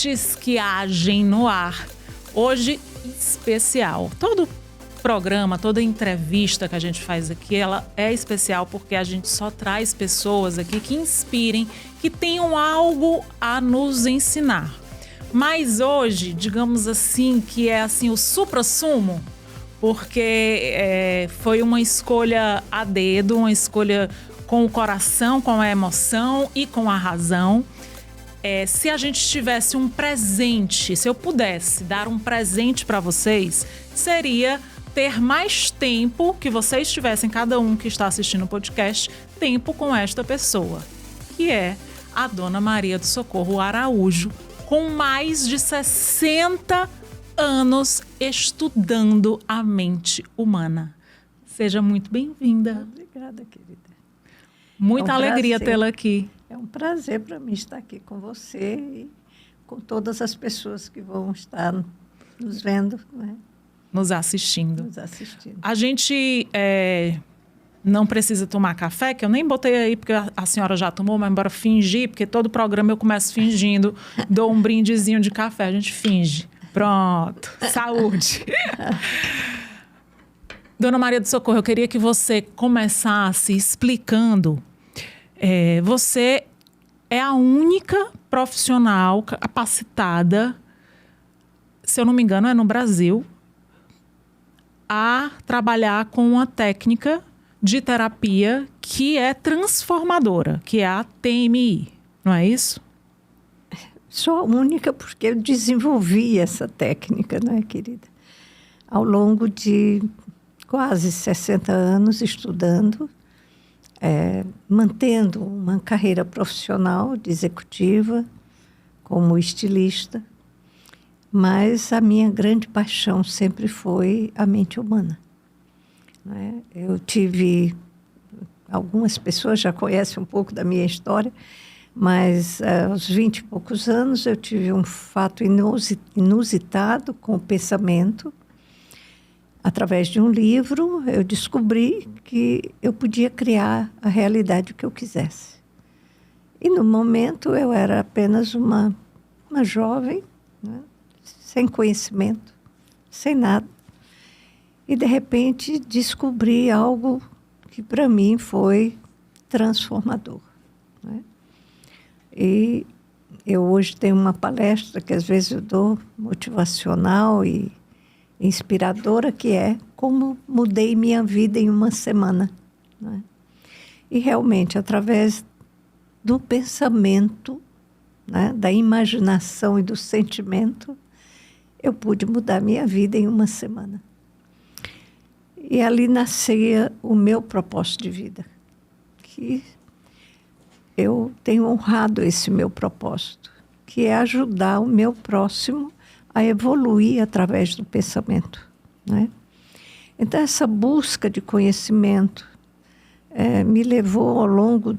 Mentes que agem no ar. Hoje, especial. Todo programa, toda entrevista que a gente faz aqui, ela é especial porque a gente só traz pessoas aqui que inspirem, que tenham algo a nos ensinar. Mas hoje, digamos assim, que é assim o suprassumo, porque foi uma escolha a dedo, uma escolha com o coração, com a emoção e com a razão. Se a gente tivesse um presente, se eu pudesse dar um presente para vocês, seria ter mais tempo, que vocês tivessem, cada um que está assistindo o podcast, tempo com esta pessoa, que é a Dona Maria do Socorro Araújo, com mais de 60 anos estudando a mente humana. Seja muito bem-vinda. Obrigada, querida. Muita alegria tê-la aqui. É um prazer para mim estar aqui com você e com todas as pessoas que vão estar nos vendo, né? Nos assistindo. Nos assistindo. A gente não precisa tomar café, que eu nem botei aí porque a senhora já tomou, mas embora fingir, porque todo programa eu começo fingindo, dou um brindezinho de café, a gente finge. Pronto, saúde. Dona Maria do Socorro, eu queria que você começasse explicando. Você é a única profissional capacitada, se eu não me engano, é no Brasil, a trabalhar com uma técnica de terapia que é transformadora, que é a TMI, não é isso? Sou a única porque eu desenvolvi essa técnica, né, querida? Ao longo de quase 60 anos estudando, mantendo uma carreira profissional de executiva, como estilista, mas a minha grande paixão sempre foi a mente humana, né? Eu tive, algumas pessoas já conhecem um pouco da minha história, mas aos 20 e poucos anos eu tive um fato inusitado com o pensamento. Através de um livro, eu descobri que eu podia criar a realidade que eu quisesse. E no momento eu era apenas uma jovem, né? Sem conhecimento, sem nada. E, de repente, descobri algo que, para mim, foi transformador, né? E eu hoje tenho uma palestra que, às vezes, eu dou motivacional e inspiradora, que é como mudei minha vida em uma semana, né? E, realmente, através do pensamento, né, da imaginação e do sentimento, eu pude mudar minha vida em uma semana. E ali nascia o meu propósito de vida, que eu tenho honrado esse meu propósito, que é ajudar o meu próximo a evoluir através do pensamento, né? Então, essa busca de conhecimento me levou ao longo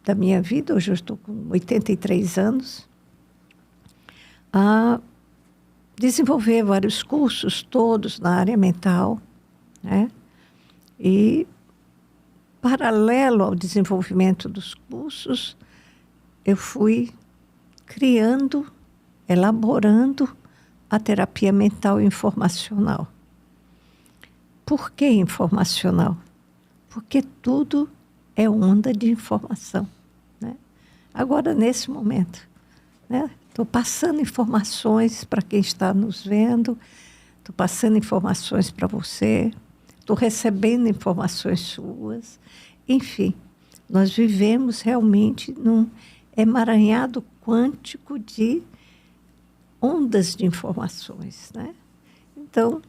da minha vida, hoje eu estou com 83 anos, a desenvolver vários cursos, todos na área mental, né? E, paralelo ao desenvolvimento dos cursos, eu fui criando, elaborando a terapia mental informacional. Por que informacional? Porque tudo é onda de informação, né? Agora, nesse momento, né? Estou passando informações para quem está nos vendo, estou passando informações para você, estou recebendo informações suas. Enfim, nós vivemos realmente num emaranhado quântico de ondas de informações, né? Então,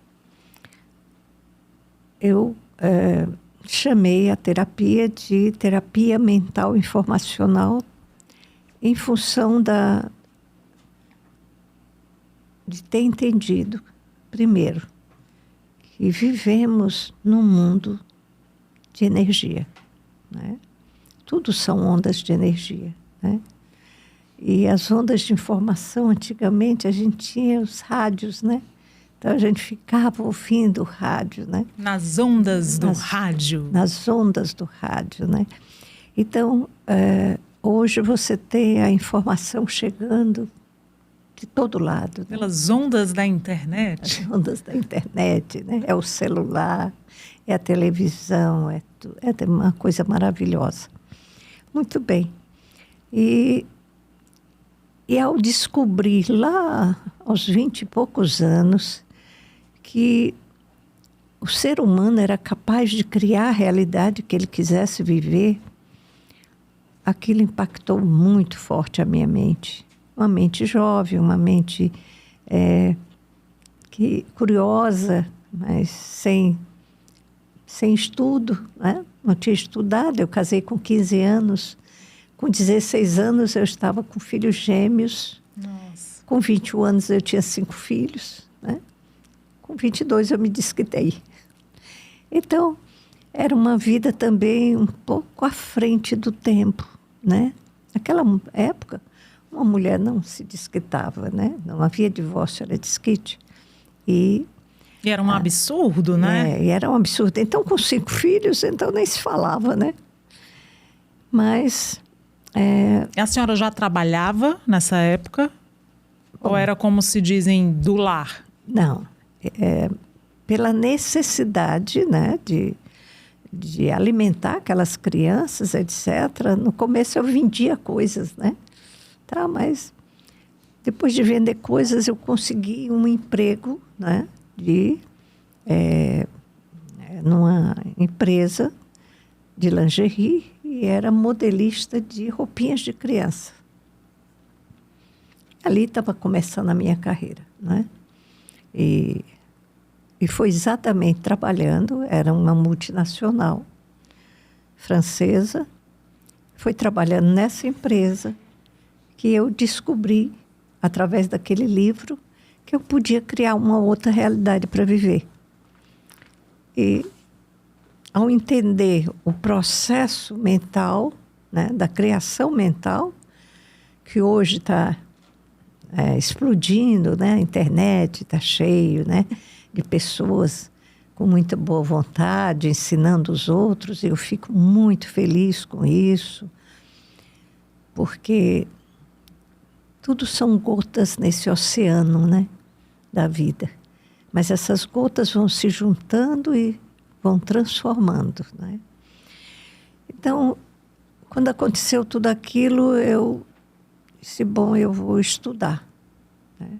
eu chamei a terapia de terapia mental informacional em função de ter entendido, primeiro, que vivemos num mundo de energia, né? Tudo são ondas de energia, né? E as ondas de informação, antigamente, a gente tinha os rádios, né? Então, a gente ficava ouvindo o rádio, né? Nas ondas do rádio. Nas ondas do rádio, né? Então, hoje você tem a informação chegando de todo lado. Né? Pelas ondas da internet. As ondas da internet, né? É o celular, é a televisão, é uma coisa maravilhosa. Muito bem. E ao descobrir lá, aos 20 e poucos anos, que o ser humano era capaz de criar a realidade que ele quisesse viver, aquilo impactou muito forte a minha mente. Uma mente jovem, uma mente curiosa, mas sem estudo, né? Não tinha estudado. Eu casei com 15 anos. Com 16 anos eu estava com filhos gêmeos. Nossa. Com 21 anos eu tinha 5 filhos. Né? Com 22 eu me desquitei. Então, era uma vida também um pouco à frente do tempo. Né? Naquela época, uma mulher não se desquitava, né? Não havia divórcio, era desquite. E era um absurdo, né? E era um absurdo. Então, com 5 filhos, então nem se falava, né? Mas... A senhora já trabalhava nessa época? Ou era como se dizem, do lar? Não. Pela necessidade, né, de alimentar aquelas crianças, etc. No começo eu vendia coisas, né? Tá, mas depois de vender coisas eu consegui um emprego, né? Numa empresa de lingerie e era modelista de roupinhas de criança. Ali estava começando a minha carreira, né? E foi exatamente trabalhando, era uma multinacional francesa, foi trabalhando nessa empresa que eu descobri, através daquele livro, que eu podia criar uma outra realidade para viver. E, ao entender o processo mental, né, da criação mental, que hoje está explodindo, né, a internet está cheio, né, de pessoas com muita boa vontade, ensinando os outros, e eu fico muito feliz com isso, porque tudo são gotas nesse oceano, né, da vida. Mas essas gotas vão se juntando e vão transformando, né? Então, quando aconteceu tudo aquilo, eu disse, bom, eu vou estudar. Né?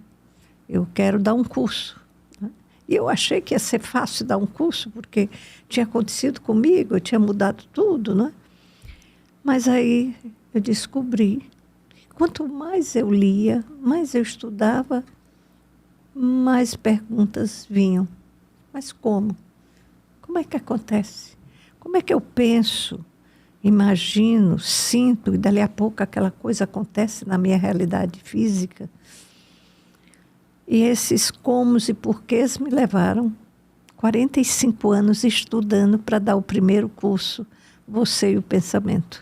Eu quero dar um curso. Né? E eu achei que ia ser fácil dar um curso, porque tinha acontecido comigo, eu tinha mudado tudo, né? Mas aí eu descobri que quanto mais eu lia, mais eu estudava, mais perguntas vinham. Mas como? Como é que acontece? Como é que eu penso, imagino, sinto, e dali a pouco aquela coisa acontece na minha realidade física? E esses comos e porquês me levaram 45 anos estudando para dar o primeiro curso, Você e o Pensamento.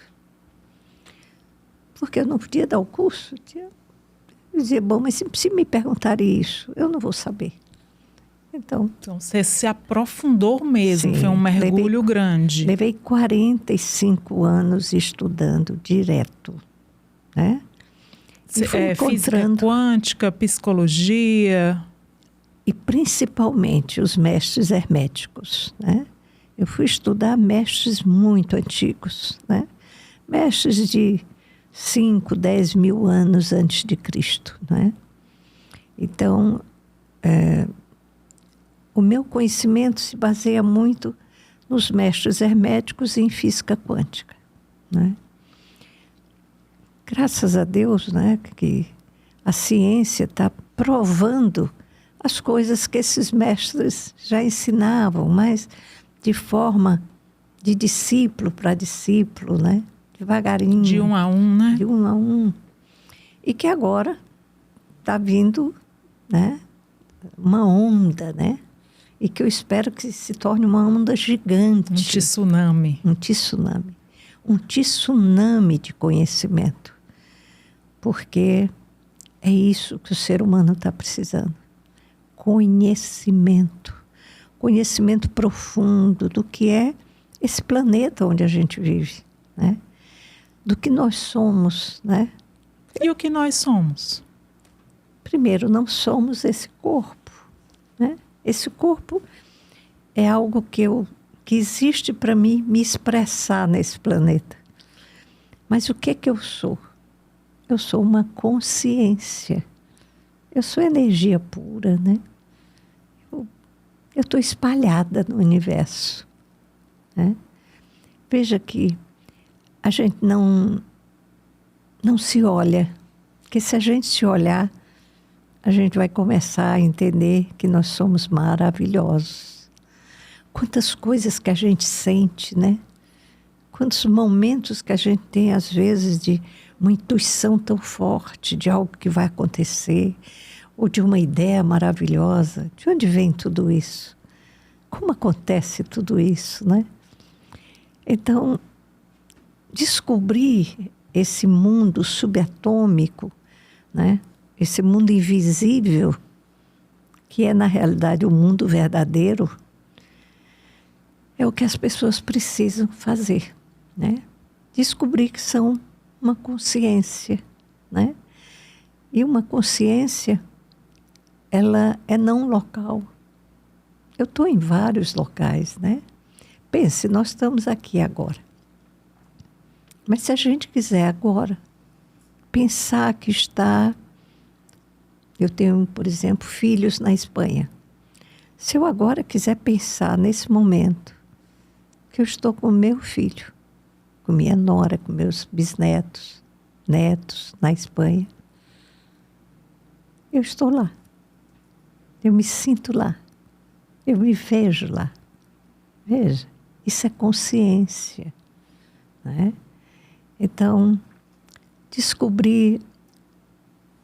Porque eu não podia dar o curso. Eu dizia, bom, mas se me perguntarem isso, eu não vou saber. Então você se aprofundou mesmo, sim, foi um mergulho grande. Levei 45 anos estudando direto, né? Física quântica, psicologia. E principalmente os mestres herméticos, né? Eu fui estudar mestres muito antigos, né? Mestres de 5, 10 mil anos antes de Cristo, né? Então, o meu conhecimento se baseia muito nos mestres herméticos e em física quântica, né? Graças a Deus, né, que a ciência está provando as coisas que esses mestres já ensinavam, mas de forma de discípulo para discípulo, né? Devagarinho. De um a um, né? De um a um. E que agora está vindo, né, uma onda, né? E que eu espero que se torne uma onda gigante. Um tsunami. Um tsunami. Um tsunami de conhecimento. Porque é isso que o ser humano está precisando. Conhecimento. Conhecimento profundo do que é esse planeta onde a gente vive, né? Do que nós somos, né? E o que nós somos? Primeiro, não somos esse corpo, né? Esse corpo é algo que existe para mim me expressar nesse planeta. Mas o que eu sou? Eu sou uma consciência. Eu sou energia pura, né? Eu estou espalhada no universo, né? Veja que a gente não se olha, porque se a gente se olhar, a gente vai começar a entender que nós somos maravilhosos. Quantas coisas que a gente sente, né? Quantos momentos que a gente tem, às vezes, de uma intuição tão forte de algo que vai acontecer, ou de uma ideia maravilhosa. De onde vem tudo isso? Como acontece tudo isso, né? Então, descobrir esse mundo subatômico, né? Esse mundo invisível, que é, na realidade, o mundo verdadeiro, é o que as pessoas precisam fazer, né? Descobrir que são uma consciência, né? E uma consciência, ela é não local. Eu estou em vários locais, né? Pense, nós estamos aqui agora. Mas se a gente quiser agora pensar que está... Eu tenho, por exemplo, filhos na Espanha. Se eu agora quiser pensar nesse momento que eu estou com meu filho, com minha nora, com meus bisnetos, netos na Espanha, eu estou lá. Eu me sinto lá. Eu me vejo lá. Veja, isso é consciência, né? Então, descobrir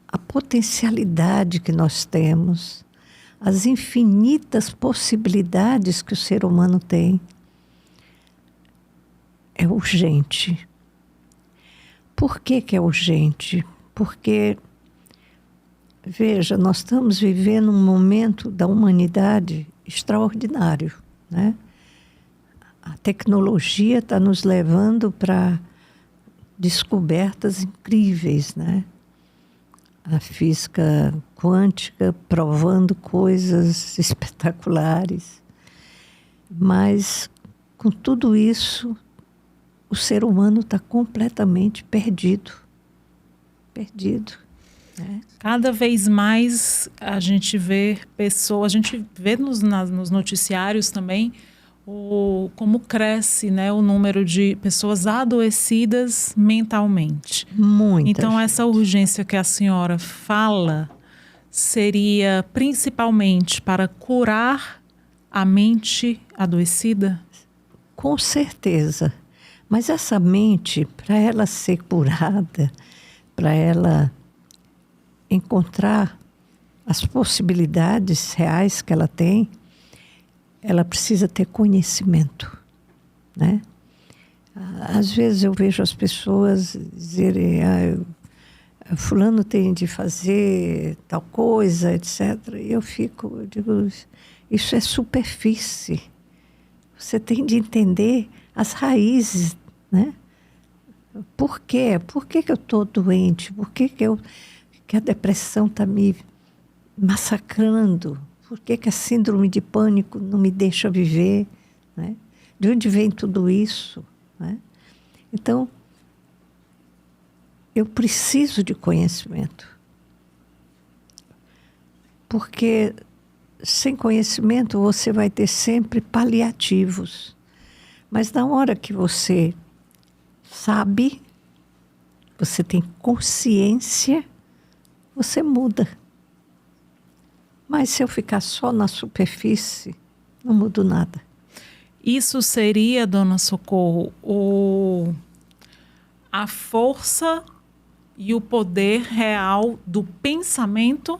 a potencialidade que nós temos, as infinitas possibilidades que o ser humano tem, é urgente. Por que é urgente? Porque, veja, nós estamos vivendo um momento da humanidade extraordinário, né? A tecnologia está nos levando para descobertas incríveis, né? A física quântica provando coisas espetaculares. Mas, com tudo isso, o ser humano está completamente perdido. Perdido. Né? Cada vez mais a gente vê pessoas, a gente vê nos noticiários também como cresce, né, o número de pessoas adoecidas mentalmente. Muita Então, gente. essa urgência que a senhora fala seria principalmente para curar a mente adoecida? Com certeza. Mas essa mente, para ela ser curada, para ela encontrar as possibilidades reais que ela tem, ela precisa ter conhecimento, né? Às vezes eu vejo as pessoas dizerem, fulano tem de fazer tal coisa, etc. E eu digo, isso é superfície. Você tem de entender as raízes, né? Por quê? Por que eu estou doente? Por que a depressão está me massacrando? Por que a síndrome de pânico não me deixa viver? Né? De onde vem tudo isso? Né? Então, eu preciso de conhecimento. Porque sem conhecimento você vai ter sempre paliativos. Mas na hora que você sabe, você tem consciência, você muda. Mas se eu ficar só na superfície, não mudo nada. Isso seria, dona Socorro, a força e o poder real do pensamento?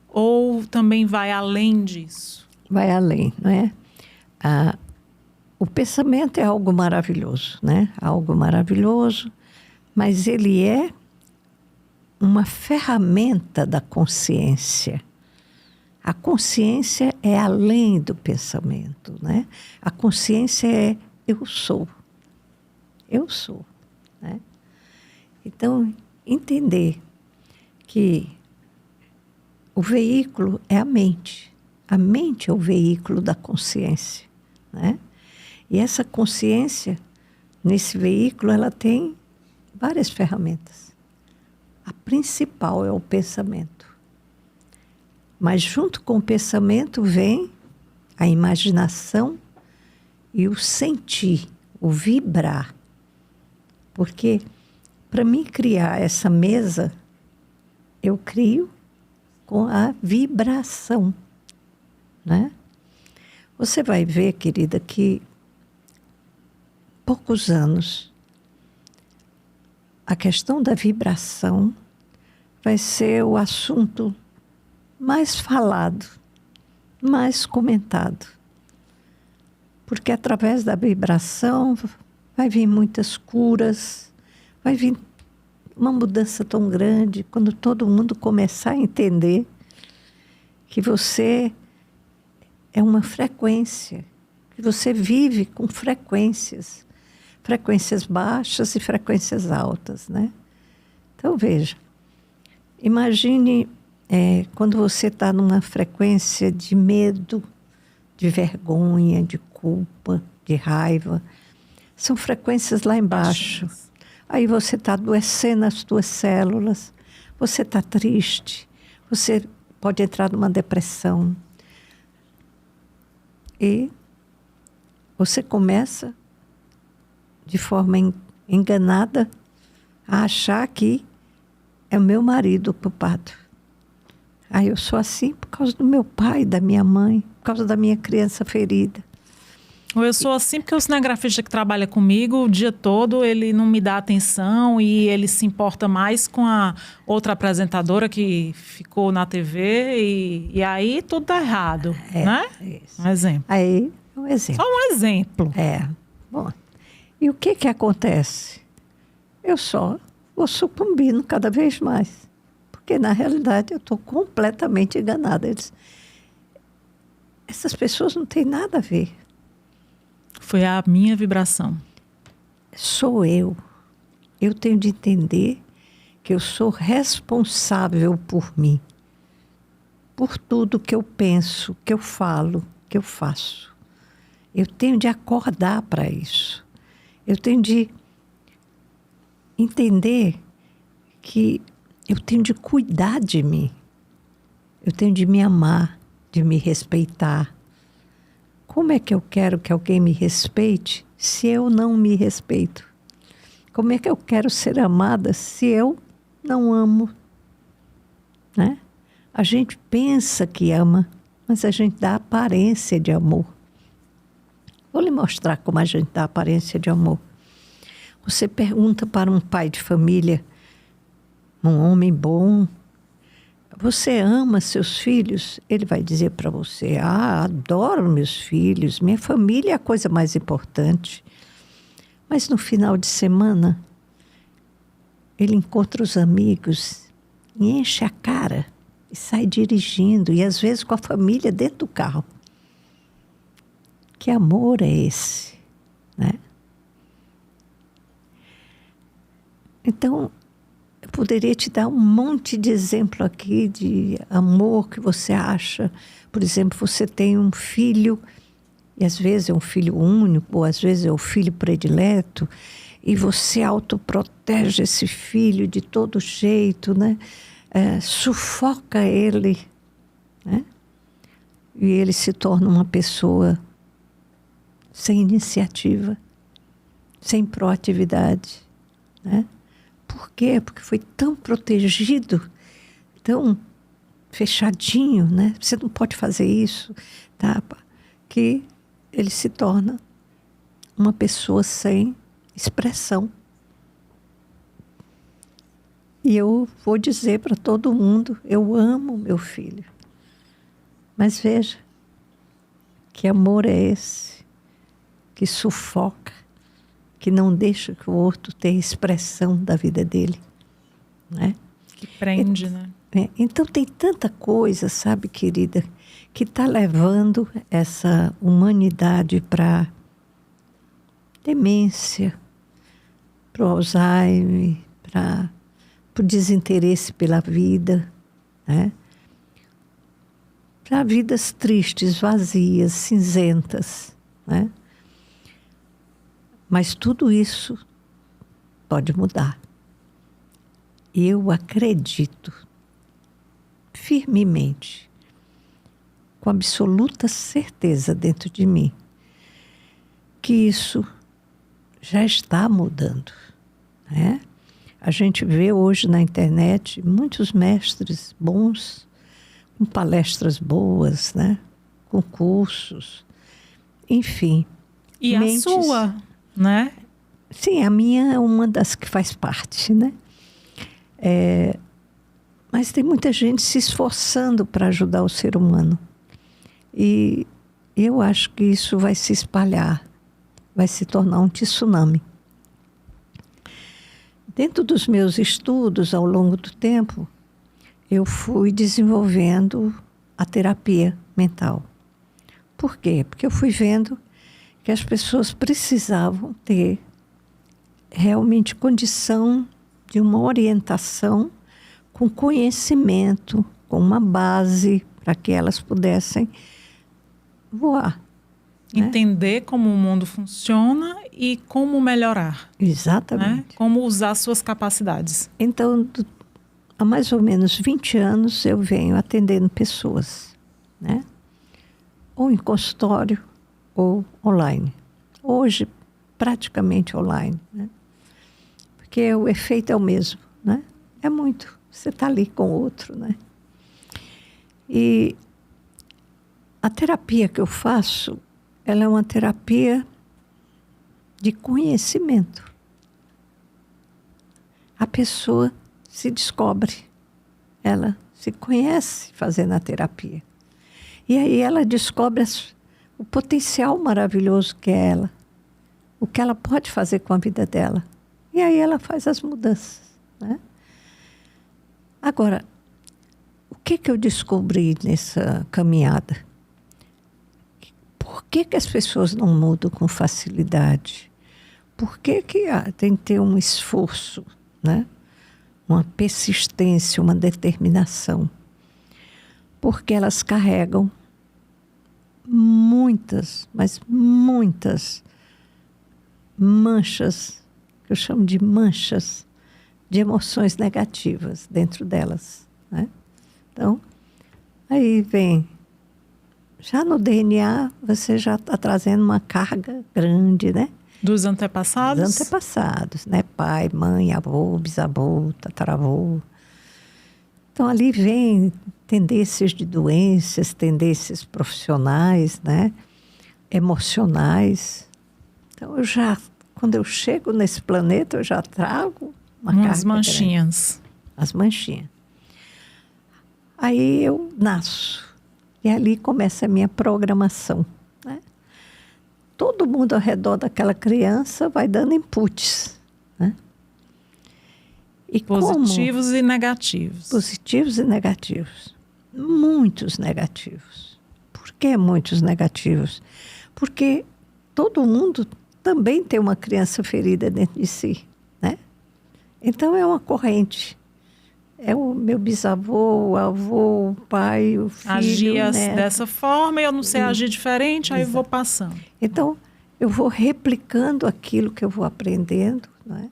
Ou também vai além disso? Vai além, não é? O pensamento é algo maravilhoso, né? Algo maravilhoso, mas ele é uma ferramenta da consciência. A consciência é além do pensamento, né? A consciência é eu sou. Eu sou, né? Então, entender que o veículo é a mente. A mente é o veículo da consciência, né? E essa consciência, nesse veículo, ela tem várias ferramentas. A principal é o pensamento. Mas junto com o pensamento vem a imaginação e o sentir, o vibrar. Porque para mim criar essa mesa, eu crio com a vibração, né? Você vai ver, querida, que poucos anos a questão da vibração vai ser o assunto mais falado, mais comentado. Porque através da vibração vai vir muitas curas, vai vir uma mudança tão grande quando todo mundo começar a entender que você é uma frequência, que você vive com frequências baixas e frequências altas, né? Então, veja, imagine quando você está numa frequência de medo, de vergonha, de culpa, de raiva. São frequências lá embaixo. Aí você está adoecendo as tuas células, você está triste, você pode entrar numa depressão. E você começa, de forma enganada, a achar que é o meu marido o culpado. Eu sou assim por causa do meu pai, da minha mãe, por causa da minha criança ferida. Ou eu sou assim porque o cinegrafista que trabalha comigo o dia todo, ele não me dá atenção e ele se importa mais com a outra apresentadora que ficou na TV e aí tudo tá errado, né? Isso. Um exemplo. Aí, um exemplo. Só um exemplo. Bom, e o que acontece? Eu só vou sucumbindo cada vez mais. Porque, na realidade, eu estou completamente enganada. Essas pessoas não têm nada a ver. Foi a minha vibração. Sou eu. Eu tenho de entender que eu sou responsável por mim. Por tudo que eu penso, que eu falo, que eu faço. Eu tenho de acordar para isso. Eu tenho de entender que eu tenho de cuidar de mim. Eu tenho de me amar, de me respeitar. Como é que eu quero que alguém me respeite se eu não me respeito? Como é que eu quero ser amada se eu não amo? Né? A gente pensa que ama, mas a gente dá aparência de amor. Vou lhe mostrar como a gente dá aparência de amor. Você pergunta para um pai de família, um homem bom, você ama seus filhos? Ele vai dizer para você, adoro meus filhos, minha família é a coisa mais importante. Mas no final de semana, ele encontra os amigos e enche a cara e sai dirigindo, e às vezes com a família dentro do carro. Que amor é esse, né? Então, eu poderia te dar um monte de exemplo aqui de amor que você acha. Por exemplo, você tem um filho, e às vezes é um filho único, ou às vezes é o filho predileto, e você autoprotege esse filho de todo jeito, né? Sufoca ele, né? E ele se torna uma pessoa sem iniciativa, sem proatividade, né? Por quê? Porque foi tão protegido, tão fechadinho, né? Você não pode fazer isso, tá? Que ele se torna uma pessoa sem expressão. E eu vou dizer para todo mundo, eu amo meu filho. Mas veja, que amor é esse que sufoca, que não deixa que o outro tenha expressão da vida dele, né? Que prende, né? Então tem tanta coisa, sabe, querida, que está levando essa humanidade para demência, para o Alzheimer, para o desinteresse pela vida, né? para vidas tristes, vazias, cinzentas, né? Mas tudo isso pode mudar. Eu acredito firmemente, com absoluta certeza dentro de mim, que isso já está mudando, né? A gente vê hoje na internet muitos mestres bons, com palestras boas, né? Com cursos, enfim. E mentes... a sua, né? Sim, a minha é uma das que faz parte, né? Mas tem muita gente se esforçando para ajudar o ser humano. E eu acho que isso vai se espalhar, vai se tornar um tsunami. Dentro dos meus estudos, ao longo do tempo, eu fui desenvolvendo a terapia mental. Por quê? Porque eu fui vendo que as pessoas precisavam ter realmente condição de uma orientação com conhecimento, com uma base para que elas pudessem voar. Entender, né? Como o mundo funciona e como melhorar. Exatamente. Né? Como usar suas capacidades. Então, há mais ou menos 20 anos eu venho atendendo pessoas, né? Ou em consultório ou online. Hoje, praticamente online, né? Porque o efeito é o mesmo, né? É muito. Você está ali com o outro, né? E a terapia que eu faço, ela é uma terapia de conhecimento. A pessoa se descobre, ela se conhece fazendo a terapia. E aí ela descobre o potencial maravilhoso que é ela, o que ela pode fazer com a vida dela. E aí ela faz as mudanças, né? Agora, o que eu descobri nessa caminhada? Por que as pessoas não mudam com facilidade? Por que tem que ter um esforço, né? Uma persistência, uma determinação? Porque elas carregam muitas, mas muitas manchas, que eu chamo de manchas, de emoções negativas dentro delas, né? Então, aí vem, já no DNA, você já está trazendo uma carga grande, né? Dos antepassados? Dos antepassados, né? Pai, mãe, avô, bisavô, tataravô. Então, ali vem tendências de doenças, tendências profissionais, né? Emocionais. Então, quando eu chego nesse planeta, eu já trago umas manchinhas. Grande. As manchinhas. Aí eu nasço. E ali começa a minha programação, né? Todo mundo ao redor daquela criança vai dando inputs, né? E positivos e negativos. Positivos e negativos. Muitos negativos. Por que muitos negativos? Porque todo mundo também tem uma criança ferida dentro de si, né? Então é uma corrente. É o meu bisavô, o avô, o pai, o filho, agia o neto. Dessa forma, eu não sei agir diferente, aí eu vou passando. Então, eu vou replicando aquilo que eu vou aprendendo, né?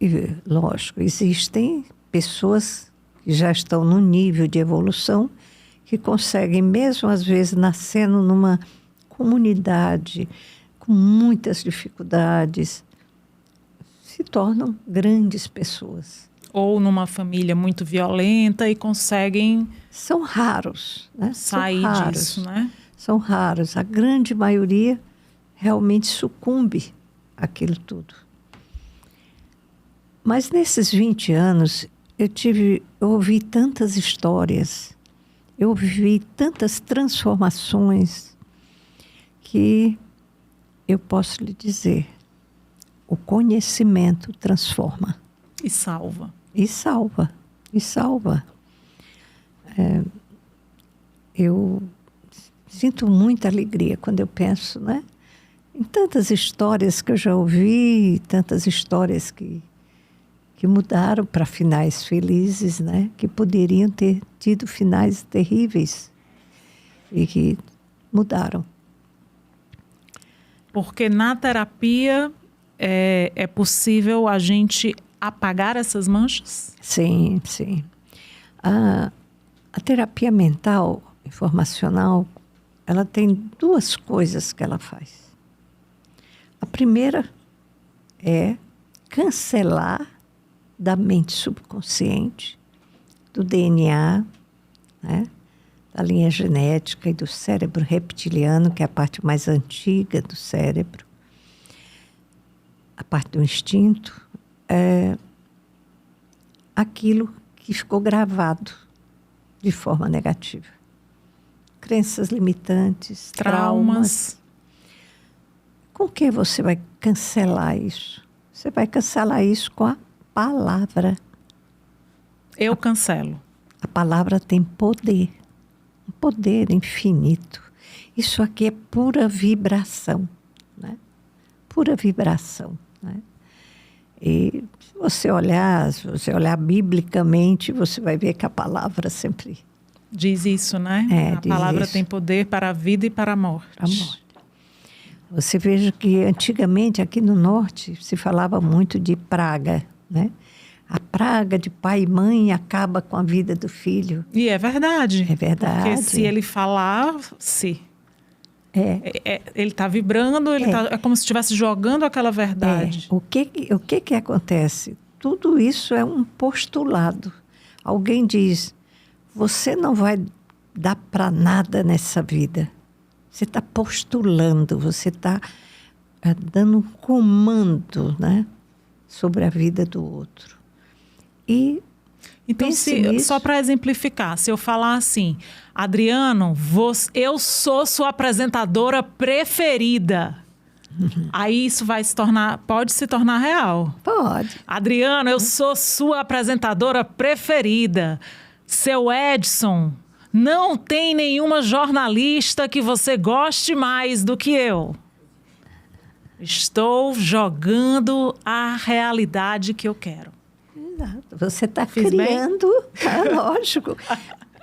E, lógico, existem pessoas que já estão no nível de evolução que conseguem, mesmo às vezes, nascendo numa comunidade com muitas dificuldades, se tornam grandes pessoas. Ou numa família muito violenta e conseguem... São raros, né? Sair São raros, disso, né? São raros. A grande maioria realmente sucumbe àquilo tudo. Mas nesses 20 anos, eu ouvi tantas histórias, eu vivi tantas transformações que eu posso lhe dizer, o conhecimento transforma. E salva. E salva. E salva. Eu sinto muita alegria quando eu penso, né? Em tantas histórias que eu já ouvi, tantas histórias que que mudaram para finais felizes, né? Que poderiam ter tido finais terríveis e que mudaram. Porque na terapia é possível a gente apagar essas manchas? Sim, sim. A terapia mental, informacional, ela tem duas coisas que ela faz. A primeira é cancelar da mente subconsciente, do DNA, né, da linha genética e do cérebro reptiliano, que é a parte mais antiga do cérebro, a parte do instinto, aquilo que ficou gravado de forma negativa. Crenças limitantes, traumas. Com que você vai cancelar isso? Você vai cancelar isso com a palavra. Eu cancelo. A palavra tem poder, um poder infinito. Isso aqui é pura vibração, né? Pura vibração, né? E se você olhar biblicamente, você vai ver que a palavra sempre diz isso, né? A palavra tem poder para a vida e para a morte. A morte. Você veja que antigamente aqui no norte se falava muito de praga, né? A praga de pai e mãe acaba com a vida do filho. E é verdade. É verdade. Porque se ele falasse, ele está vibrando, é como se estivesse jogando aquela verdade. O que acontece? Tudo isso é um postulado. Alguém diz, você não vai dar para nada nessa vida. Você está postulando, você está dando um comando, né, sobre a vida do outro. E então, só para exemplificar, se eu falar assim, Adriano, eu sou sua apresentadora preferida. Aí isso pode se tornar real. Pode. Adriano, eu sou sua apresentadora preferida. Seu Edson, não tem nenhuma jornalista que você goste mais do que eu. Estou jogando a realidade que eu quero. Exato. Você está criando, lógico.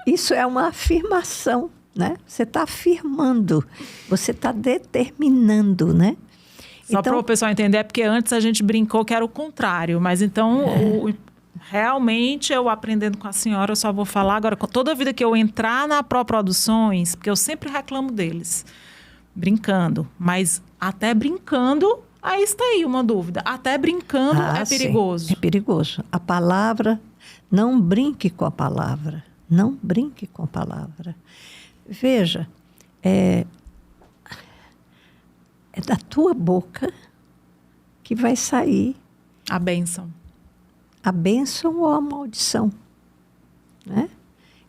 Isso é uma afirmação, né? Você está afirmando, você está determinando, né? Só para o pessoal entender, porque antes a gente brincou que era o contrário, mas então realmente eu aprendendo com a senhora, eu só vou falar agora, toda vida que eu entrar na Pro Produções, porque eu sempre reclamo deles, brincando, mas até brincando, aí está aí uma dúvida, até brincando é perigoso. Sim, é perigoso. A palavra, não brinque com a palavra, não brinque com a palavra. Veja, é da tua boca que vai sair a bênção. A bênção ou a maldição, né?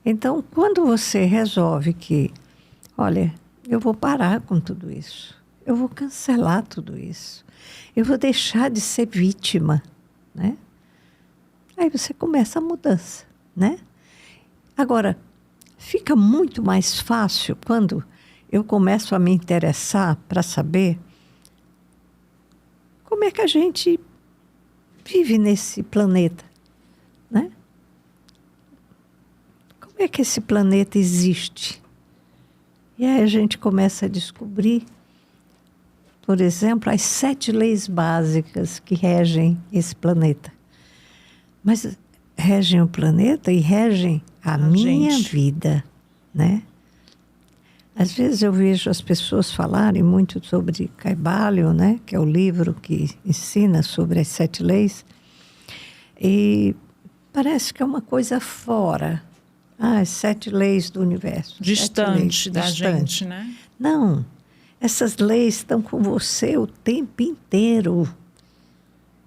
Então, quando você resolve que, olha, eu vou parar com tudo isso, eu vou cancelar tudo isso, eu vou deixar de ser vítima, né? Aí você começa a mudança, né? Agora, fica muito mais fácil quando eu começo a me interessar para saber como é que a gente vive nesse planeta, né? Como é que esse planeta existe? E aí a gente começa a descobrir, por exemplo, as 7 leis básicas que regem esse planeta. Mas regem o planeta e regem a minha vida, né? Às vezes eu vejo as pessoas falarem muito sobre Kybalion, né? Que é o livro que ensina sobre as 7 leis. E parece que é uma coisa fora. As 7 leis do universo. Distante da gente, né? Não. Essas leis estão com você o tempo inteiro.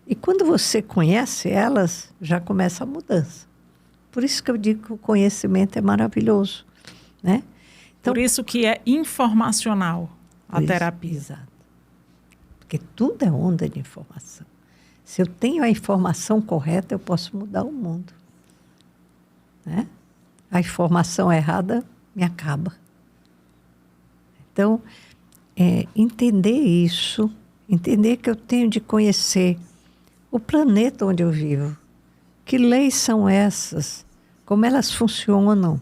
E quando você conhece elas, já começa a mudança. Por isso que eu digo que o conhecimento é maravilhoso, né? Então, por isso que é informacional a terapia. Exato. Porque tudo é onda de informação. Se eu tenho a informação correta, eu posso mudar o mundo, né? A informação errada me acaba. Então, entender isso, entender que eu tenho de conhecer o planeta onde eu vivo, Que leis são essas? Como elas funcionam?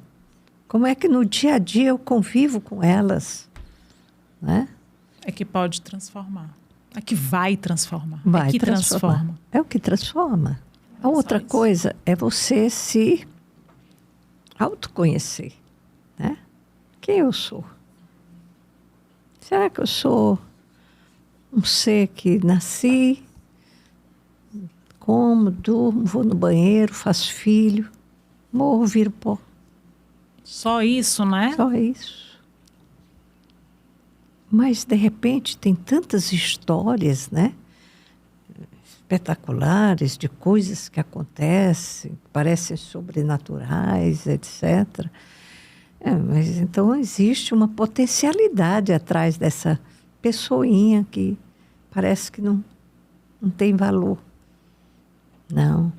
Como é que no dia a dia eu convivo com elas? Né? É que pode transformar. É que vai transformar. Vai é que transformar. transforma. É o que transforma. A outra isso. coisa é você se autoconhecer. Né? Quem eu sou? Será que eu sou um ser que nasci, como, durmo, vou no banheiro, faço filho, morro, viro pó? Só isso, né? Só isso. Mas, de repente, tem tantas histórias, né? Espetaculares, de coisas que acontecem, parecem sobrenaturais, etc. Mas então existe uma potencialidade atrás dessa pessoinha que parece que não tem valor. Não.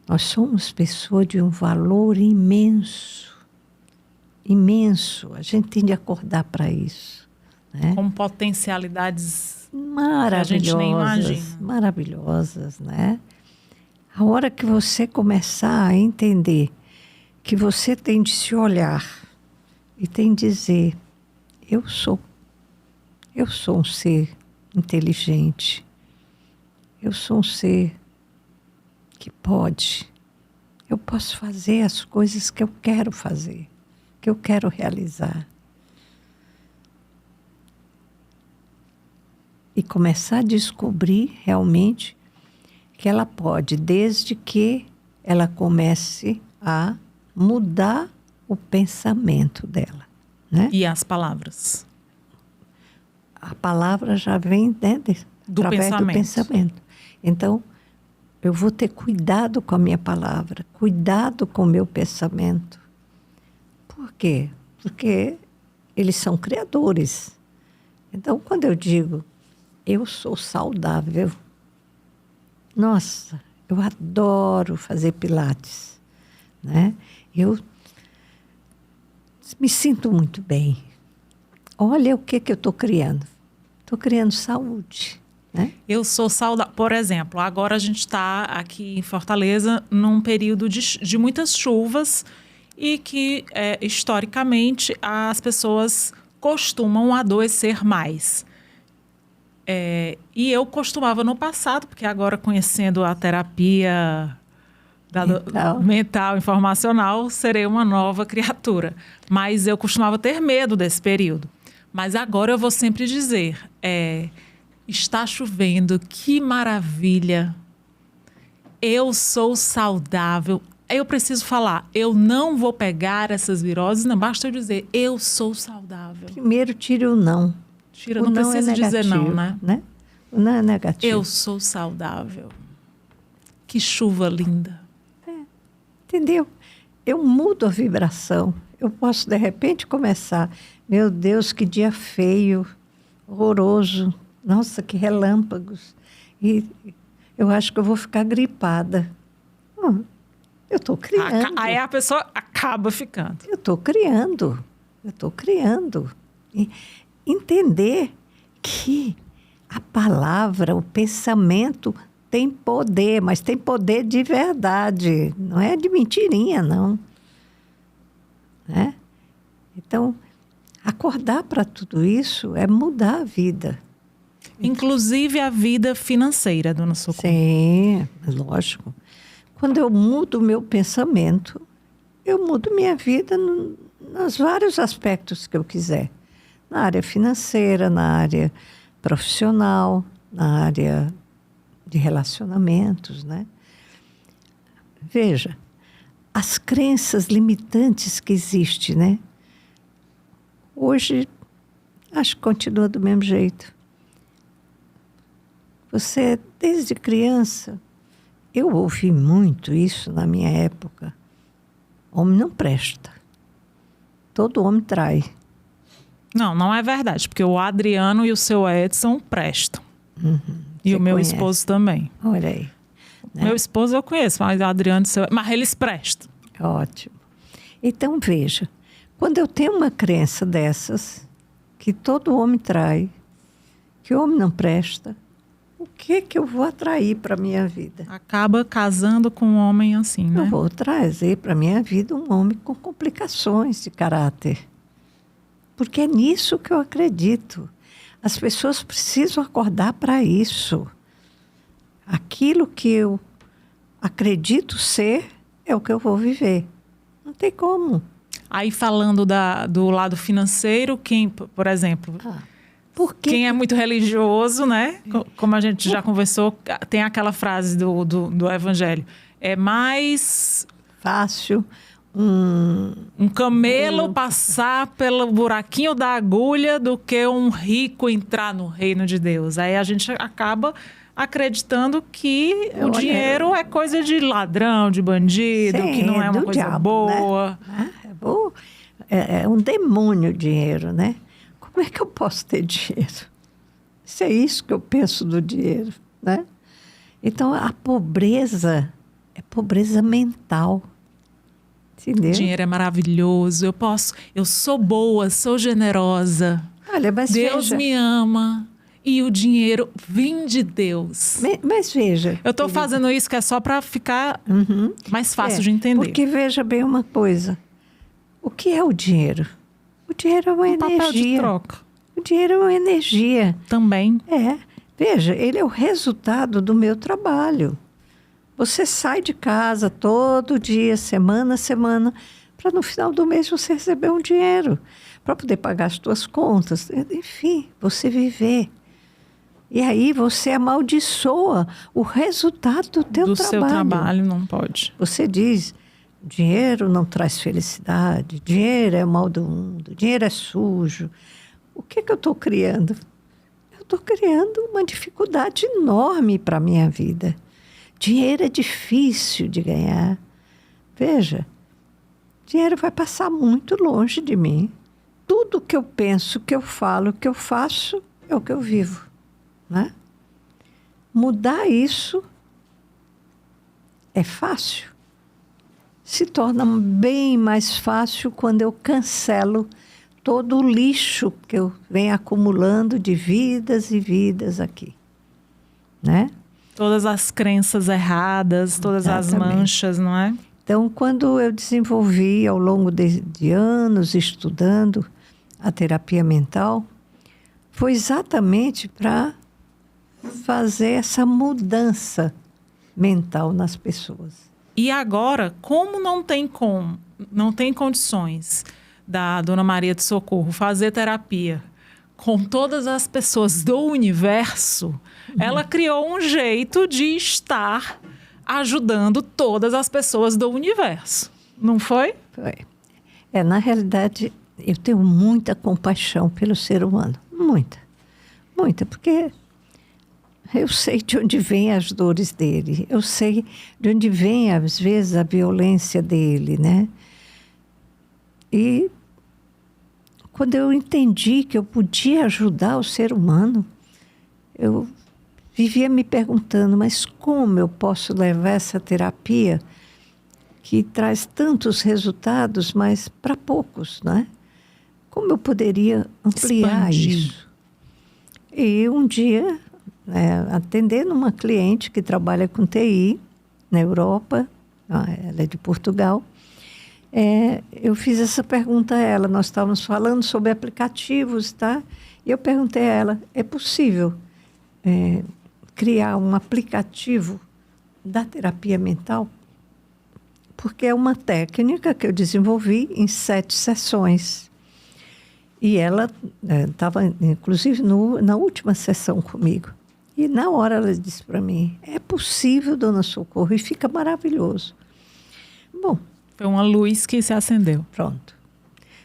Nós somos pessoas de um valor imenso. Imenso. A gente tem de acordar para isso. Né? Com potencialidades maravilhosas. Que a gente nem imagina. Maravilhosas, né? A hora que você começar a entender que você tem de se olhar e tem de dizer, eu sou um ser inteligente, eu sou um ser que eu posso fazer as coisas que eu quero fazer, que eu quero realizar. E começar a descobrir realmente que ela pode, desde que ela comece a mudar o pensamento dela. Né? E as palavras? A palavra já vem, né, através do pensamento. Então, eu vou ter cuidado com a minha palavra, cuidado com o meu pensamento. Por quê? Porque eles são criadores. Então, quando eu digo, eu sou saudável, nossa, eu adoro fazer pilates, né? Eu me sinto muito bem. Olha o que eu estou criando. Estou criando saúde. Né? Eu sou saudável. Por exemplo, agora a gente está aqui em Fortaleza num período de muitas chuvas e que, historicamente, as pessoas costumam adoecer mais. E eu costumava no passado, porque agora conhecendo a terapia mental, informacional, serei uma nova criatura. Mas eu costumava ter medo desse período. Mas agora eu vou sempre dizer, está chovendo, que maravilha. Eu sou saudável. Eu preciso falar, eu não vou pegar essas viroses, não basta eu dizer, eu sou saudável. Primeiro tire o não. Não precisa dizer não, né? O não é negativo. Eu sou saudável. Que chuva linda. Entendeu? Eu mudo a vibração. Eu posso, de repente, começar. Meu Deus, que dia feio, horroroso. Nossa, que relâmpagos. E eu acho que eu vou ficar gripada. Eu estou criando. Aí a pessoa acaba ficando. Eu estou criando. E entender que a palavra, o pensamento tem poder, mas tem poder de verdade. Não é de mentirinha, não. Né? Então, acordar para tudo isso é mudar a vida. Inclusive a vida financeira, dona Socorro. Sim, lógico. Quando eu mudo o meu pensamento, eu mudo minha vida nos vários aspectos que eu quiser. Na área financeira, na área profissional, na área de relacionamentos, né? Veja, as crenças limitantes que existem, né? Hoje, acho que continua do mesmo jeito. Você, desde criança, eu ouvi muito isso na minha época. Homem não presta. Todo homem trai. Não é verdade, porque o Adriano e o seu Edson prestam. E o meu esposo também. Olha aí. Né? Meu esposo eu conheço, mas o Adriano e o seu... Mas eles prestam. Ótimo. Então, veja, quando eu tenho uma crença dessas, que todo homem trai, que o homem não presta, o que eu vou atrair para a minha vida? Acaba casando com um homem assim, né? Eu vou trazer para a minha vida um homem com complicações de caráter. Porque é nisso que eu acredito. As pessoas precisam acordar para isso. Aquilo que eu acredito ser é o que eu vou viver. Não tem como. Aí falando do lado financeiro, quem, por exemplo, quem é muito religioso, né? Como a gente já conversou, tem aquela frase do Evangelho. É mais fácil um camelo passar pelo buraquinho da agulha do que um rico entrar no reino de Deus. Aí a gente acaba acreditando que o dinheiro é coisa de ladrão, de bandido, que não é uma coisa diabo, boa. Né? É um demônio o dinheiro, né? Como é que eu posso ter dinheiro? Se é isso que eu penso do dinheiro, né? Então, a pobreza é pobreza mental. Entendeu? Dinheiro é maravilhoso. Eu sou boa, sou generosa. Olha, mas Deus me ama. E o dinheiro vem de Deus. Mas veja... Eu estou fazendo isso que é só para ficar mais fácil de entender. Porque veja bem uma coisa. O que é o dinheiro? O dinheiro é uma energia. Papel de troca. O dinheiro é uma energia. Também. Veja, ele é o resultado do meu trabalho. Você sai de casa todo dia, semana a semana, para no final do mês você receber um dinheiro, para poder pagar as suas contas. Enfim, você viver. E aí você amaldiçoa o resultado do teu trabalho. Do seu trabalho não pode. Você diz, dinheiro não traz felicidade, dinheiro é o mal do mundo, dinheiro é sujo. O que eu estou criando? Eu estou criando uma dificuldade enorme para a minha vida. Dinheiro é difícil de ganhar. Veja, dinheiro vai passar muito longe de mim. Tudo que eu penso, que eu falo, que eu faço, é o que eu vivo. Né? Mudar isso é fácil. Se torna bem mais fácil quando eu cancelo todo o lixo que eu venho acumulando de vidas e vidas aqui. Né? Todas as crenças erradas, todas as manchas, não é? Então, quando eu desenvolvi ao longo de anos estudando a terapia mental, foi exatamente para fazer essa mudança mental nas pessoas. E agora, como não tem condições da Dona Maria de Socorro fazer terapia com todas as pessoas do universo, ela criou um jeito de estar ajudando todas as pessoas do universo. Não foi? Foi. Na realidade, eu tenho muita compaixão pelo ser humano. Muita. Muita, porque eu sei de onde vêm as dores dele. Eu sei de onde vem, às vezes, a violência dele, né? E quando eu entendi que eu podia ajudar o ser humano, eu vivia me perguntando, mas como eu posso levar essa terapia que traz tantos resultados, mas para poucos, né? Como eu poderia ampliar isso? E um dia, atendendo uma cliente que trabalha com TI na Europa, ela é de Portugal, eu fiz essa pergunta a ela. Nós estávamos falando sobre aplicativos, tá? E eu perguntei a ela, é possível criar um aplicativo da terapia mental? Porque é uma técnica que eu desenvolvi em 7 sessões. E ela estava, inclusive, na última sessão comigo. E na hora ela disse para mim, é possível, Dona Socorro, e fica maravilhoso. Bom, foi uma luz que se acendeu. Pronto.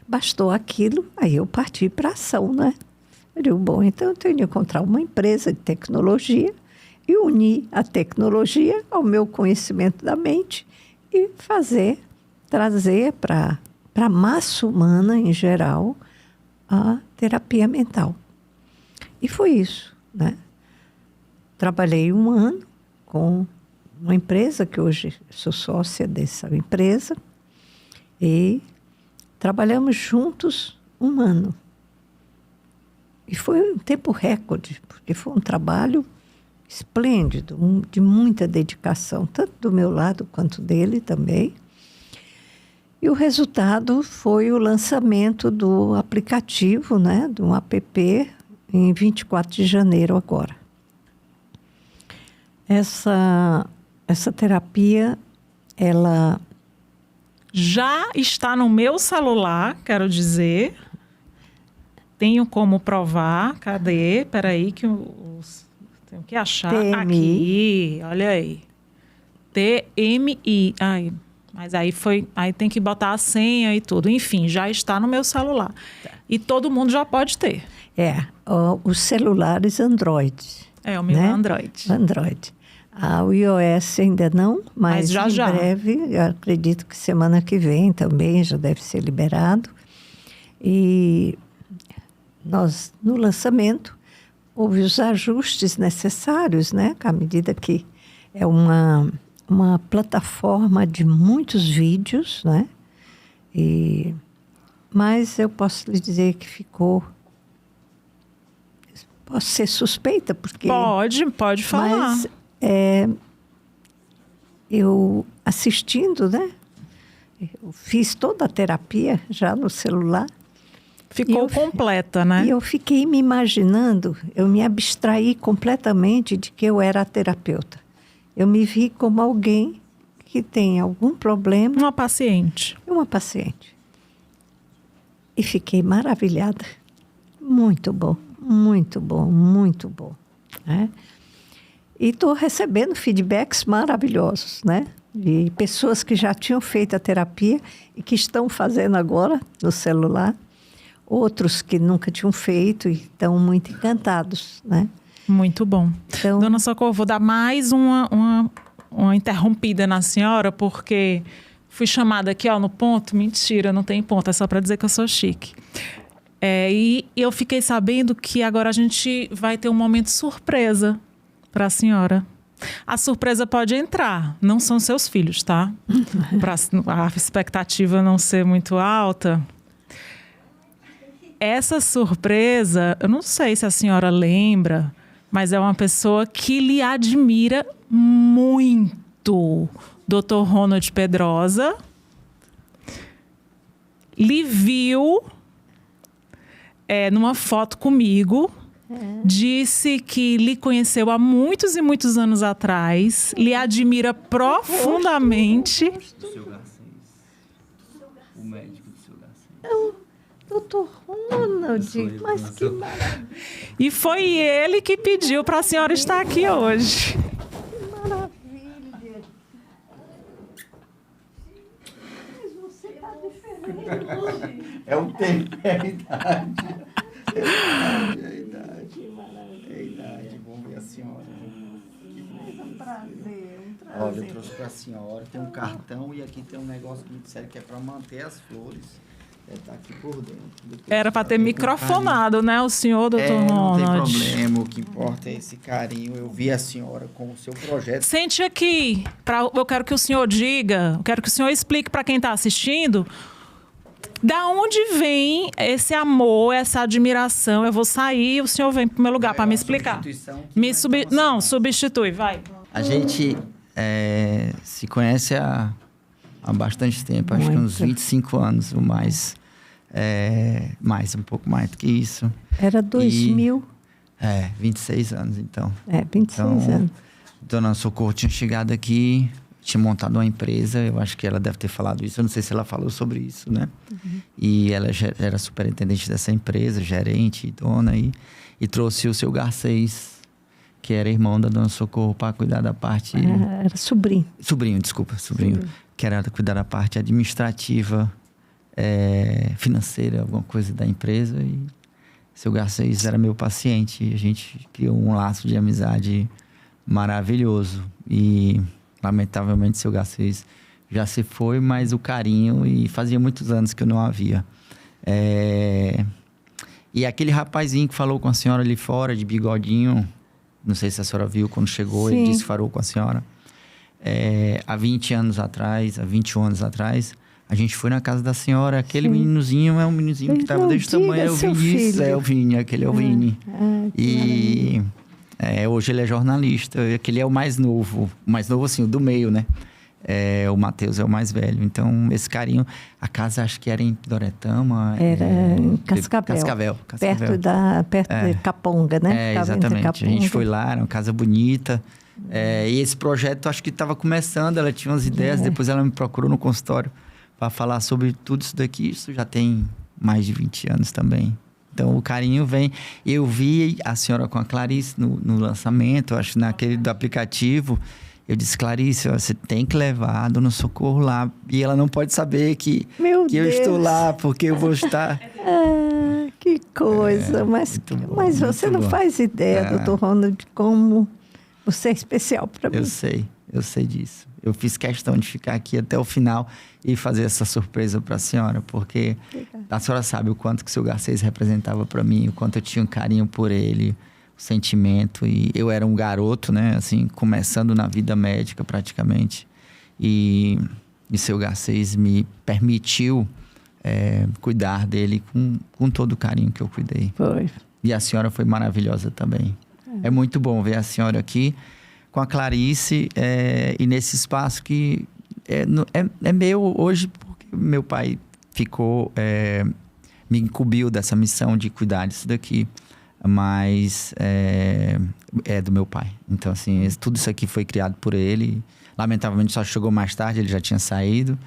Bastou aquilo, aí eu parti para a ação, né? Eu digo, bom, então eu tenho que encontrar uma empresa de tecnologia e unir a tecnologia ao meu conhecimento da mente e trazer para a massa humana em geral a terapia mental. E foi isso, né? Trabalhei 1 ano com uma empresa, que hoje sou sócia dessa empresa, e trabalhamos juntos 1 ano. E foi um tempo recorde, porque foi um trabalho esplêndido, de muita dedicação, tanto do meu lado quanto dele também. E o resultado foi o lançamento do aplicativo, né, do app, em 24 de janeiro agora. Essa terapia, ela já está no meu celular, quero dizer. Tenho como provar. Cadê? Peraí que tenho que achar. TMI. Aqui, olha aí. TMI. Ai, mas aí tem que botar a senha e tudo. Enfim, já está no meu celular. E todo mundo já pode ter. Os celulares Android. O meu né? Android. Android. O iOS ainda não, mas já, em breve, eu acredito que semana que vem também já deve ser liberado. E nós, no lançamento, houve os ajustes necessários, né? À medida que é uma plataforma de muitos vídeos, né? Mas eu posso lhe dizer que ficou... Posso ser suspeita, porque... Pode falar. Mas eu assistindo, né? Eu fiz toda a terapia já no celular. Ficou completa, né? E eu fiquei me imaginando, eu me abstraí completamente de que eu era a terapeuta. Eu me vi como alguém que tem algum problema. Uma paciente. Uma paciente. E fiquei maravilhada. Muito bom, muito bom, muito bom. Né? E estou recebendo feedbacks maravilhosos, né? De pessoas que já tinham feito a terapia e que estão fazendo agora no celular. Outros que nunca tinham feito e estão muito encantados, né? Muito bom. Então, Dona Socorro, vou dar mais uma interrompida na senhora, porque fui chamada aqui, no ponto. Mentira, não tem ponto, é só para dizer que eu sou chique. E eu fiquei sabendo que agora a gente vai ter um momento surpresa para a senhora. A surpresa pode entrar, não são seus filhos, tá? Para a expectativa não ser muito alta. Essa surpresa, eu não sei se a senhora lembra, mas é uma pessoa que lhe admira muito. Dr. Ronald Pedrosa lhe viu numa foto comigo, disse que lhe conheceu há muitos e muitos anos atrás, lhe admira profundamente. Do seu Garcês. O médico do seu Garcês. Doutor Ronald, mas que maravilha. E foi ele que pediu para a senhora estar aqui hoje. Que maravilha. Mas você está diferente hoje. É o tempo, é a idade. É a idade. É a idade. Vamos ver a senhora. Um prazer. Olha, eu trouxe para a senhora, tem um cartão e aqui tem um negócio que me disseram que é para manter as flores. Tá aqui por dentro. Depois Era para ter microfonado, né, o senhor, doutor Ronald? Não tem problema, o que importa é esse carinho. Eu vi a senhora com o seu projeto. Sente aqui, eu quero que o senhor diga, eu quero que o senhor explique para quem está assistindo da onde vem esse amor, essa admiração. Eu vou sair, o senhor vem para o meu lugar para me explicar. Não, substitui, vai. A gente se conhece há bastante tempo, acho que uns 25 anos ou mais. Um pouco mais do que isso. Era 2000. 26 anos, então. 26 anos. Dona Socorro tinha chegado aqui, tinha montado uma empresa, eu acho que ela deve ter falado isso, eu não sei se ela falou sobre isso, né? Uhum. E ela era superintendente dessa empresa, gerente, dona, e trouxe o seu Garcês, que era irmão da Dona Socorro, para cuidar da parte... Era sobrinho. Sobrinho. Que era cuidar da parte administrativa, financeira, alguma coisa da empresa. E seu Garcês era meu paciente. E a gente criou um laço de amizade maravilhoso. E, lamentavelmente, seu Garcês já se foi, mas o carinho... E fazia muitos anos que eu não a via. E aquele rapazinho que falou com a senhora ali fora, de bigodinho... Não sei se a senhora viu quando chegou. Sim. Ele disse que falou com a senhora. Há 20 anos atrás, há 21 anos atrás, a gente foi na casa da senhora. Aquele meninozinho é um meninozinho que estava desse tamanho. É o Vinícius, aquele é o Vini. E Hoje ele é jornalista, que ele é o mais novo assim, o do meio, né? O Matheus é o mais velho. Então, esse carinho... A casa, acho que era em Doretama. Era em Cascavel. Perto de Caponga, né? Exatamente. A gente foi lá, era uma casa bonita. E esse projeto, acho que estava começando. Ela tinha umas ideias. Depois ela me procurou no consultório para falar sobre tudo isso daqui. Isso já tem mais de 20 anos também. Então, o carinho vem. Eu vi a senhora com a Clarice no lançamento, acho naquele do aplicativo. Eu disse, Clarice, você tem que levar a Dona Socorro lá. E ela não pode saber que eu estou lá, porque eu vou estar... Que coisa. Mas você não faz ideia, doutor Ronald, de como você é especial para mim. Eu sei disso. Eu fiz questão de ficar aqui até o final e fazer essa surpresa para a senhora, porque a senhora sabe o quanto que o seu Garcês representava para mim, o quanto eu tinha um carinho por ele, sentimento, e eu era um garoto, né, assim, começando na vida médica praticamente, e seu Garcês me permitiu cuidar dele com todo o carinho que eu cuidei. Foi. E a senhora foi maravilhosa também. É muito bom ver a senhora aqui com a Clarice e nesse espaço que é meu hoje, porque meu pai me incumbiu dessa missão de cuidar disso daqui. Mas é do meu pai. Então, assim, tudo isso aqui foi criado por ele. Lamentavelmente, só chegou mais tarde, ele já tinha saído.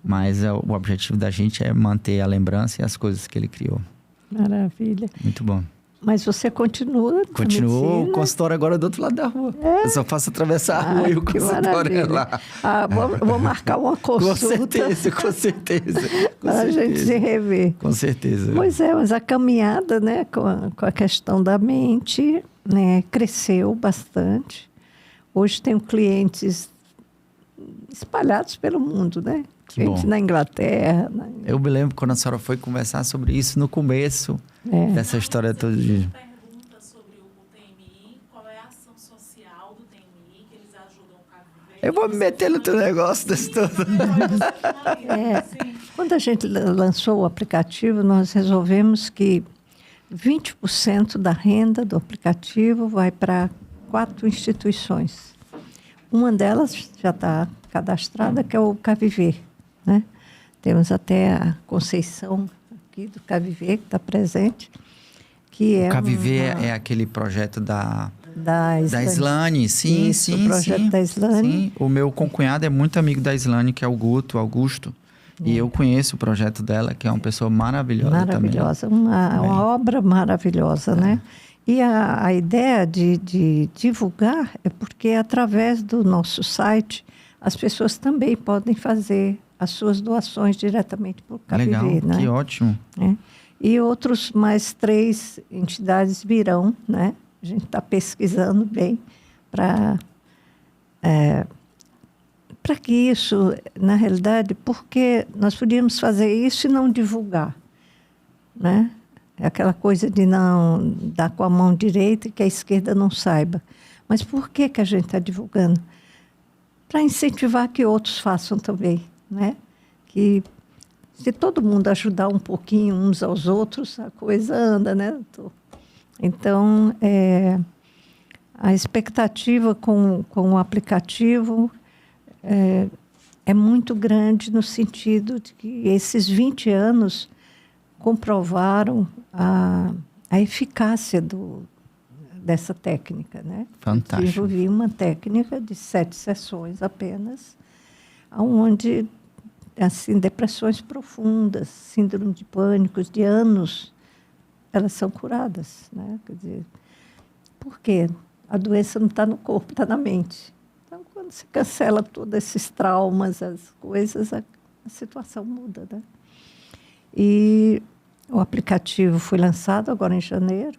Mas o objetivo da gente é manter a lembrança e as coisas que ele criou. Maravilha. Muito bom. Mas você continua? Continuou o consultório agora do outro lado da rua. Eu só faço atravessar a rua e o consultório é lá. Vou marcar uma consulta. Com certeza. Para a gente se rever. Com certeza. Pois mas a caminhada, né, com a questão da mente, né, cresceu bastante. Hoje tenho clientes espalhados pelo mundo, né? Gente na Inglaterra. Eu me lembro quando a senhora foi conversar sobre isso no começo dessa história toda de... Pergunta sobre o TMI, qual é a ação social do TMI, que eles ajudam o CAVIVER. Eu vou me meter no teu negócio desse todo. Quando a gente lançou o aplicativo, nós resolvemos que 20% da renda do aplicativo vai para 4 instituições. Uma delas já está cadastrada, que é o CAVIVER, né? Temos até a Conceição aqui do CAVIVER, que está presente. O CAVIVER é aquele projeto da Islane. Sim, isso, sim. O projeto da Islane. Sim. O meu concunhado é muito amigo da Islane, que é o Augusto. E eu conheço o projeto dela, que é uma pessoa maravilhosa também. Maravilhosa, uma obra maravilhosa, né? E a ideia de divulgar é porque, através do nosso site, as pessoas também podem fazer as suas doações diretamente para o CAVIVER. Legal, né? Que ótimo. E outros mais 3 entidades virão, né? A gente está pesquisando bem para que isso, na realidade, porque nós podíamos fazer isso e não divulgar, né? É aquela coisa de não dar com a mão direita e que a esquerda não saiba. Mas por que a gente está divulgando? Para incentivar que outros façam também, né? Que se todo mundo ajudar um pouquinho uns aos outros, a coisa anda, né, doutor? Então, a expectativa com o aplicativo é muito grande no sentido de que esses 20 anos comprovaram a eficácia dessa técnica, né? Fantástico. Desenvolvi uma técnica de 7 sessões apenas, onde, assim, depressões profundas, síndrome de pânico de anos, elas são curadas, né? Quer dizer, por quê? A doença não está no corpo, está na mente. Então, quando você cancela todos esses traumas, as coisas, a situação muda, né? E o aplicativo foi lançado agora em janeiro.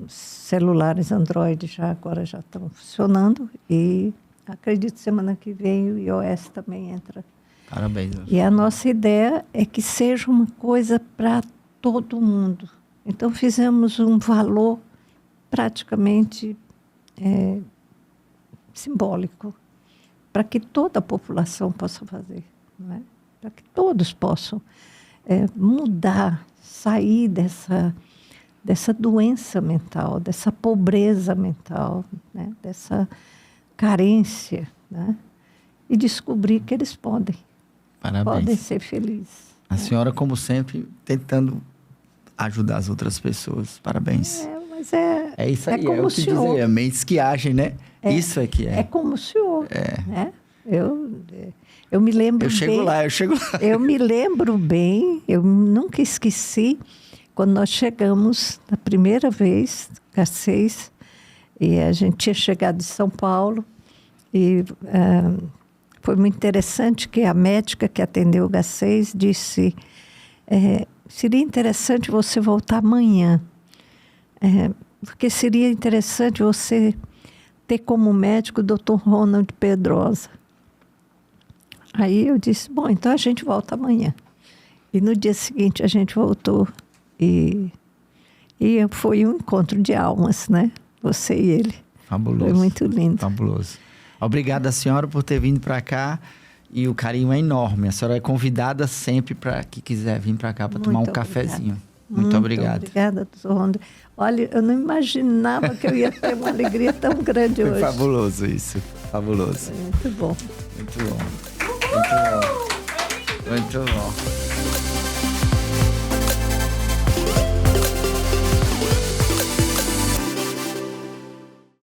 Celulares Android agora já estão funcionando e acredito que semana que vem o iOS também entra. Parabéns. E a nossa ideia é que seja uma coisa para todo mundo. Então fizemos um valor praticamente simbólico para que toda a população possa fazer, não é? Para que todos possam mudar, sair dessa doença mental, dessa pobreza mental, né? Dessa carência, né? E descobrir que eles podem ser felizes. A senhora, como sempre, tentando ajudar as outras pessoas. Parabéns. Mas é isso aí, como é o que senhor. Dizer, mentes que agem, né? Isso é que é. É como o senhor, né? Eu me lembro bem... Eu chego lá. Eu me lembro bem, eu nunca esqueci, quando nós chegamos, na primeira vez, Garcês, e a gente tinha chegado de São Paulo, e foi muito interessante que a médica que atendeu o Garcês disse, seria interessante você voltar amanhã, porque seria interessante você ter como médico o Dr. Ronald Pedrosa. Aí eu disse, bom, então a gente volta amanhã. E no dia seguinte a gente voltou e foi um encontro de almas, né? Você e ele. Fabuloso. Foi muito lindo. Fabuloso. Obrigada, senhora, por ter vindo para cá. E o carinho é enorme. A senhora é convidada sempre para quem quiser vir para cá para tomar um cafezinho. Muito obrigado. Obrigada, doutor Ronda. Olha, eu não imaginava que eu ia ter uma alegria tão grande hoje. Foi fabuloso isso. Fabuloso. Foi muito bom. Muito bom. Muito bom. Muito bom.